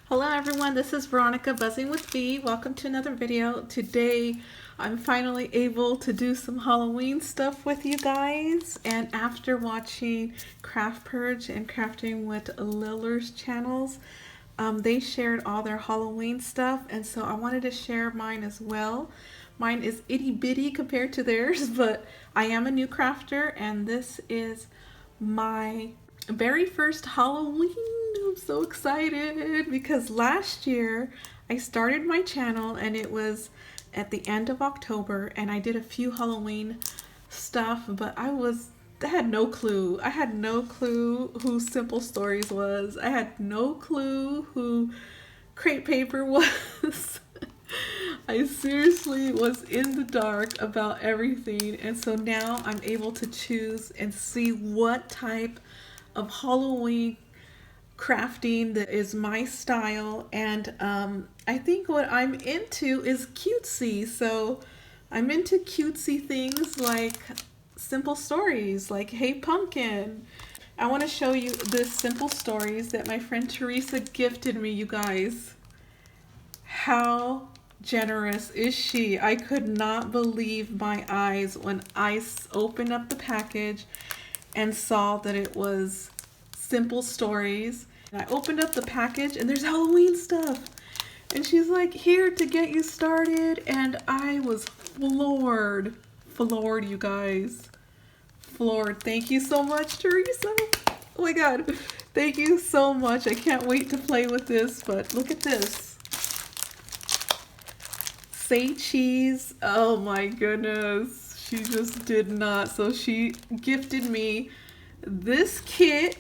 Hello everyone, this is Veronica Buzzing with V. Welcome to another video. Today I'm finally able to do some Halloween stuff with you guys, and after watching Craft Purge and Crafting with Liller's channels, they shared all their Halloween stuff, and so I wanted to share mine as well. Mine is itty bitty compared to theirs, but I am a new crafter, and this is my very first Halloween. I'm so excited because last year I started my channel and it was at the end of October, and I did a few Halloween stuff, but I had no clue. I had no clue who Simple Stories was. I had no clue who Crepe Paper was. I seriously was in the dark about everything, and so now I'm able to choose and see what type of Halloween crafting that is my style. And I think what I'm into is cutesy, so I'm into cutesy things like Simple Stories, like Hey Pumpkin. I want to show you this Simple Stories that my friend Teresa gifted me, you guys. How generous is she? I could not believe my eyes when I opened up the package and saw that it was Simple Stories. And I opened up the package and there's Halloween stuff. And she's like, here to get you started. And I was floored. Floored, you guys. Floored. Thank you so much, Teresa. Oh my God. Thank you so much. I can't wait to play with this, but look at this. Say cheese. Oh my goodness. She just did not. So she gifted me this kit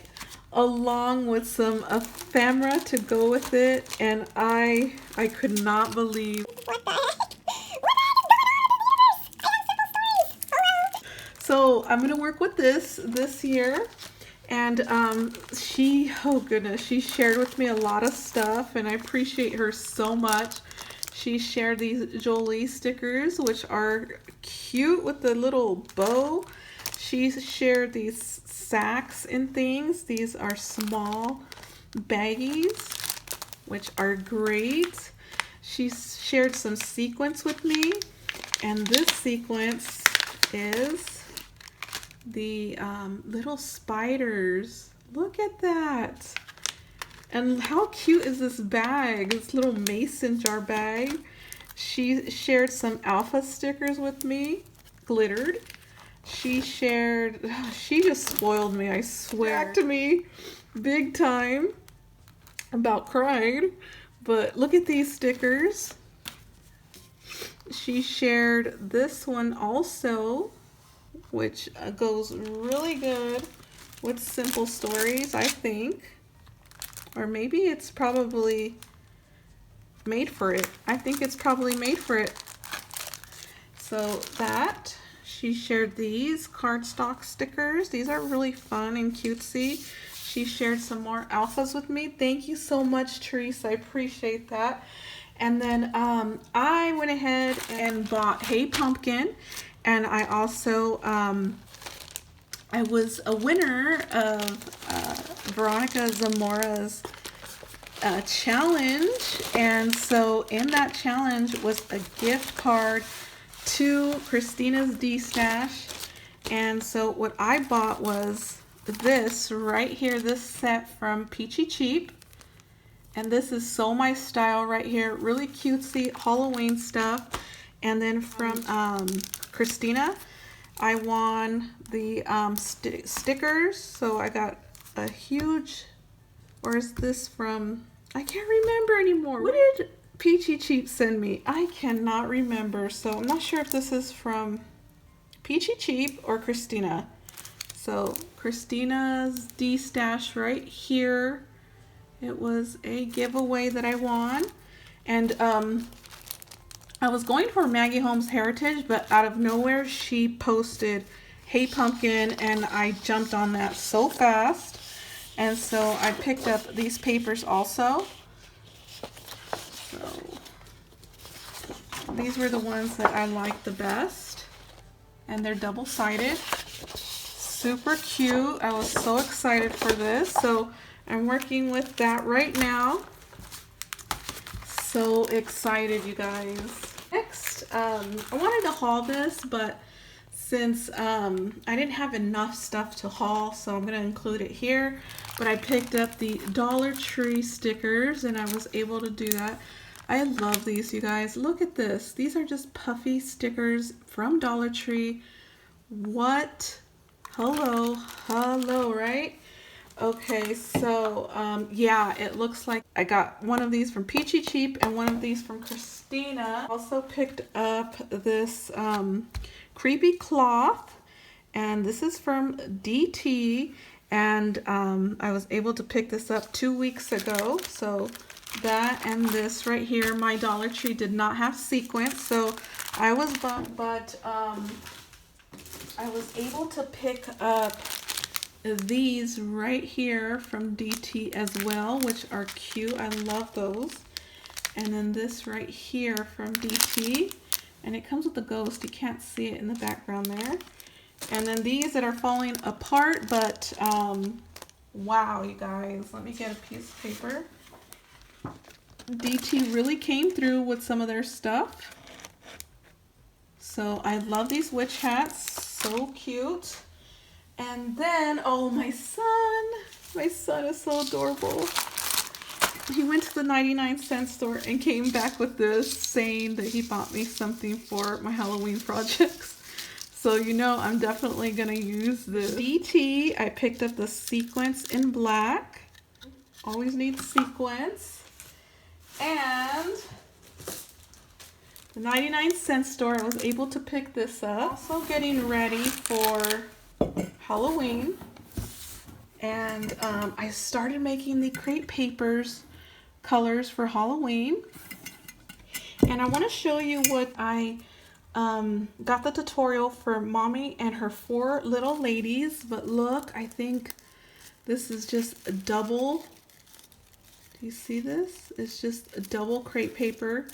along with some ephemera to go with it, and I could not believe. What the heck? What is going on in the universe? I have Simple Stories. Hello. So I'm gonna work with this year, and oh goodness, she shared with me a lot of stuff, and I appreciate her so much. She shared these Jolie stickers, which are cute with the little bow. She shared these sacks and things. These are small baggies, which are great. She shared some sequins with me, and this sequence is the little spiders. Look at that. And how cute is this bag? This little mason jar bag. She shared some alpha stickers with me, glittered. She just spoiled me, I swear. Back to me big time about crying. But look at these stickers. She shared this one also, which goes really good with Simple Stories, I think. Or maybe it's probably made for it. I think it's probably made for it. So that. She shared these cardstock stickers. These are really fun and cutesy. She shared some more alphas with me. Thank you so much, Teresa. I appreciate that. And then I went ahead and bought Hey Pumpkin. And I also, I was a winner of Veronica Zamora's challenge. And so in that challenge was a gift card to Christina's D-Stash, and so what I bought was this right here, this set from Peachy Cheap, and this is so my style right here, really cutesy Halloween stuff. And then from Christina, I won the stickers, so I got a huge, or is this from, I can't remember anymore. What did Peachy Cheap send me? I cannot remember, so I'm not sure if this is from Peachy Cheap or Christina. So Christina's D-Stash right here. It was a giveaway that I won, and I was going for Maggie Holmes Heritage, but out of nowhere she posted Hey Pumpkin, and I jumped on that so fast, and so I picked up these papers also. These were the ones that I liked the best, and they're double-sided. Super cute. I was so excited for this. So I'm working with that right now. so excited, you guys. Next, I wanted to haul this, but since I didn't have enough stuff to haul, so I'm going to include it here. But I picked up the Dollar Tree stickers, and I was able to do that. I love these, you guys. Look at this. These are just Puffy stickers from Dollar Tree. What? Hello, hello, right? Okay, so yeah, it looks like I got one of these from Peachy Cheap and one of these from Christina. Also picked up this creepy cloth, and this is from DT, and I was able to pick this up 2 weeks ago. So that and this right here, my Dollar Tree did not have sequins, so I was bummed, but I was able to pick up these right here from DT as well, which are cute. I love those. And then this right here from DT, and it comes with a ghost. You can't see it in the background there. And then these that are falling apart, but wow, you guys, let me get a piece of paper. DT really came through with some of their stuff. So I love these witch hats, so cute. And then, oh, my son is so adorable. He went to the 99-cent store and came back with this, saying that he bought me something for my Halloween projects. So you know I'm definitely gonna use this. DT, I picked up the sequins in black. Always need sequins. And the 99-cent store, I was able to pick this up. Also getting ready for Halloween, and I started making the crepe papers colors for Halloween, and I want to show you what I got the tutorial for Mommy and her 4 little ladies. But look, I think this is just a double. Do you see this? It's just a double crepe paper,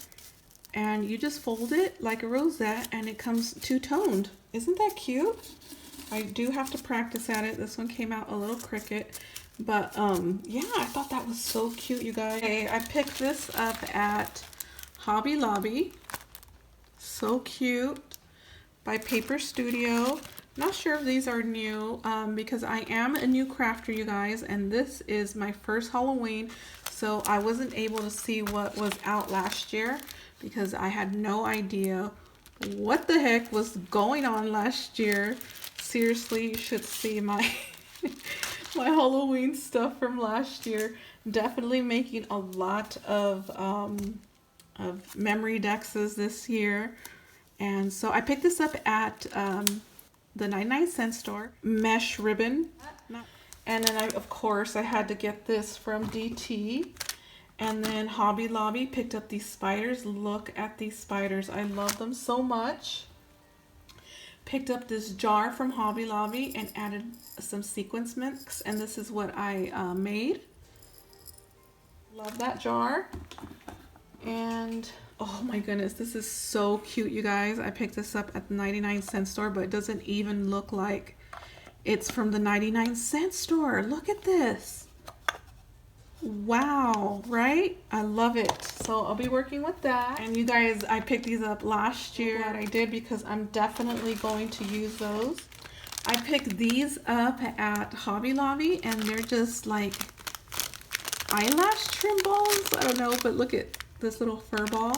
and you just fold it like a rosette and it comes two-toned. Isn't that cute? I do have to practice at it. This one came out a little crooked, but yeah, I thought that was so cute, you guys. Okay, I picked this up at Hobby Lobby. So cute, by Paper Studio. Not sure if these are new because I am a new crafter, you guys, and this is my first Halloween, so I wasn't able to see what was out last year because I had no idea what the heck was going on last year. Seriously, you should see my my Halloween stuff from last year. Definitely making a lot of memory dexes this year. And so I picked this up at the 99-cent store. Mesh ribbon. And then of course I had to get this from DT. And then Hobby Lobby, picked up these spiders. Look at these spiders. I love them so much. Picked up this jar from Hobby Lobby and added some sequins mix, and this is what I made. Love that jar. And oh my goodness, this is so cute, you guys. I picked this up at the 99-cent store, but it doesn't even look like it's from the 99-cent store. Look at this. Wow, right? I love it. So I'll be working with that. And you guys, I picked these up last year. Glad I did because I'm definitely going to use those. I picked these up at Hobby Lobby, and they're just like eyelash trim balls. I don't know, but look at this little fur ball.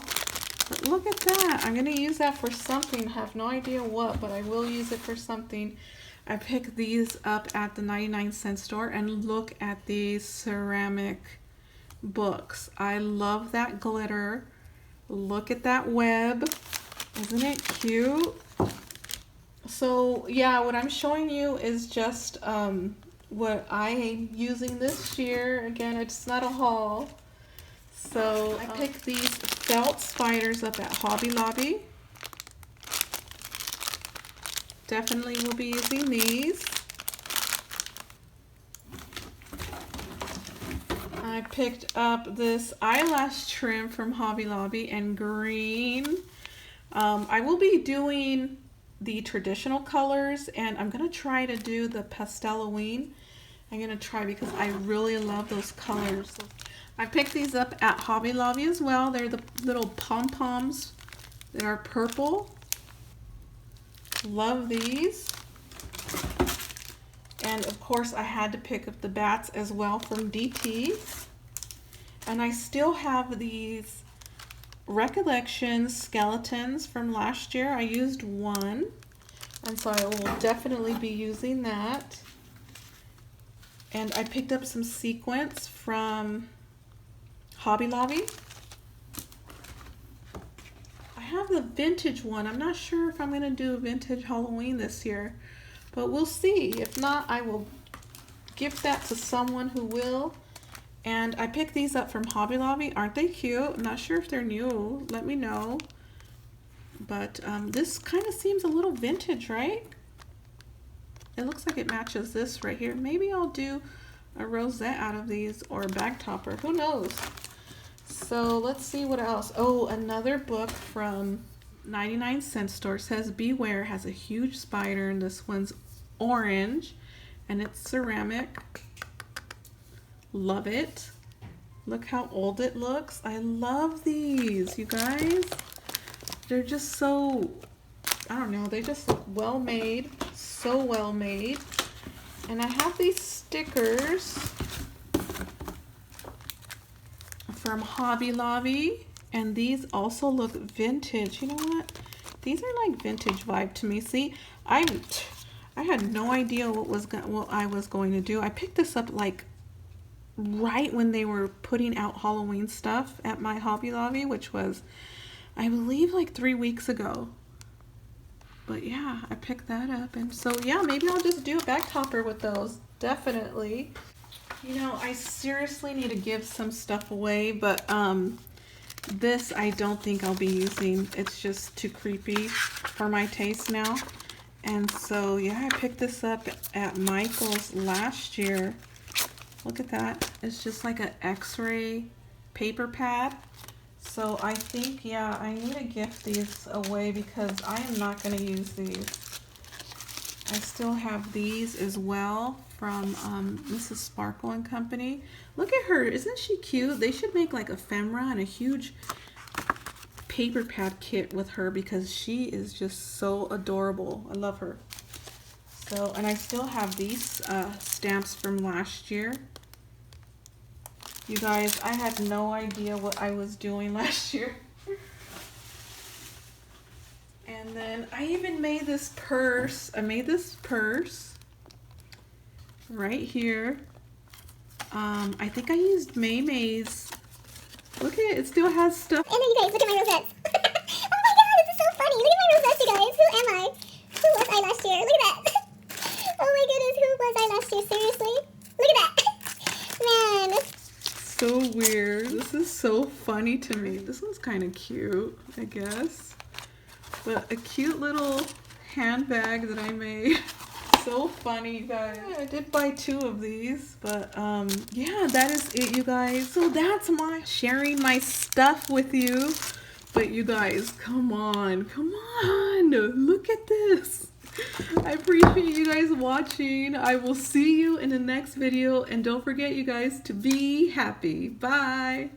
But look at that. I'm going to use that for something. I have no idea what, but I will use it for something. I picked these up at the 99-cent store, and look at these ceramic books. I love that glitter. Look at that web. Isn't it cute? So yeah, what I'm showing you is just what I am using this year. Again, it's not a haul. So I picked these felt spiders up at Hobby Lobby. Definitely will be using these. I picked up this eyelash trim from Hobby Lobby in green. I will be doing the traditional colors, and I'm going to try to do the Pasteloween. I'm going to try because I really love those colors. I picked these up at Hobby Lobby as well. They're the little pom-poms that are purple. Love these. And of course I had to pick up the bats as well from DT. And I still have these Recollections skeletons from last year. I used one, and so I will definitely be using that. And I picked up some Sequins from Hobby Lobby. I have the vintage one. I'm not sure if I'm going to do a vintage Halloween this year, but we'll see. If not, I will gift that to someone who will. And I picked these up from Hobby Lobby. Aren't they cute? I'm not sure if they're new. Let me know. But this kind of seems a little vintage, right? It looks like it matches this right here. Maybe I'll do a rosette out of these or a bag topper. Who knows? So let's see what else. Oh, another book from 99-cent store. Says Beware, has a huge spider, and this one's orange and it's ceramic. Love it. Look how old it looks. I love these, you guys. They're just so, I don't know, they just look well made, so well made. And I have these stickers from Hobby Lobby, and these also look vintage. You know what? These are like vintage vibe to me. See, I had no idea what I was going to do. I picked this up like right when they were putting out Halloween stuff at my Hobby Lobby, which was, I believe, like 3 weeks ago. But yeah, I picked that up, and so yeah, maybe I'll just do a bag topper with those. Definitely. You know, I seriously need to give some stuff away, but this I don't think I'll be using. It's just too creepy for my taste now. And so yeah, I picked this up at Michael's last year. Look at that. It's just like an x-ray paper pad. So I think, yeah, I need to gift these away because I am not going to use these. I still have these as well from Mrs. Sparkle and Company. Look at her. Isn't she cute? They should make like ephemera and a huge paper pad kit with her because she is just so adorable. I love her. So, and I still have these stamps from last year. You guys, I had no idea what I was doing last year. And then I even made this purse. I made this purse right here. I think I used May's. Look at it. It still has stuff. And then you guys, look at my rosettes. Oh my god, this is so funny. Look at my rosettes, you guys. Who am I? Who was I last year? Look at that. Oh my goodness, who was I last year? Seriously? Look at that. Man. So weird. This is so funny to me. This one's kind of cute, I guess. But a cute little handbag that I made. So funny, you guys. Yeah, I did buy 2 of these, but yeah, that is it, you guys. So that's my sharing my stuff with you. But you guys, come on, look at this. I appreciate you guys watching. I will see you in the next video, and don't forget, you guys, to be happy. Bye.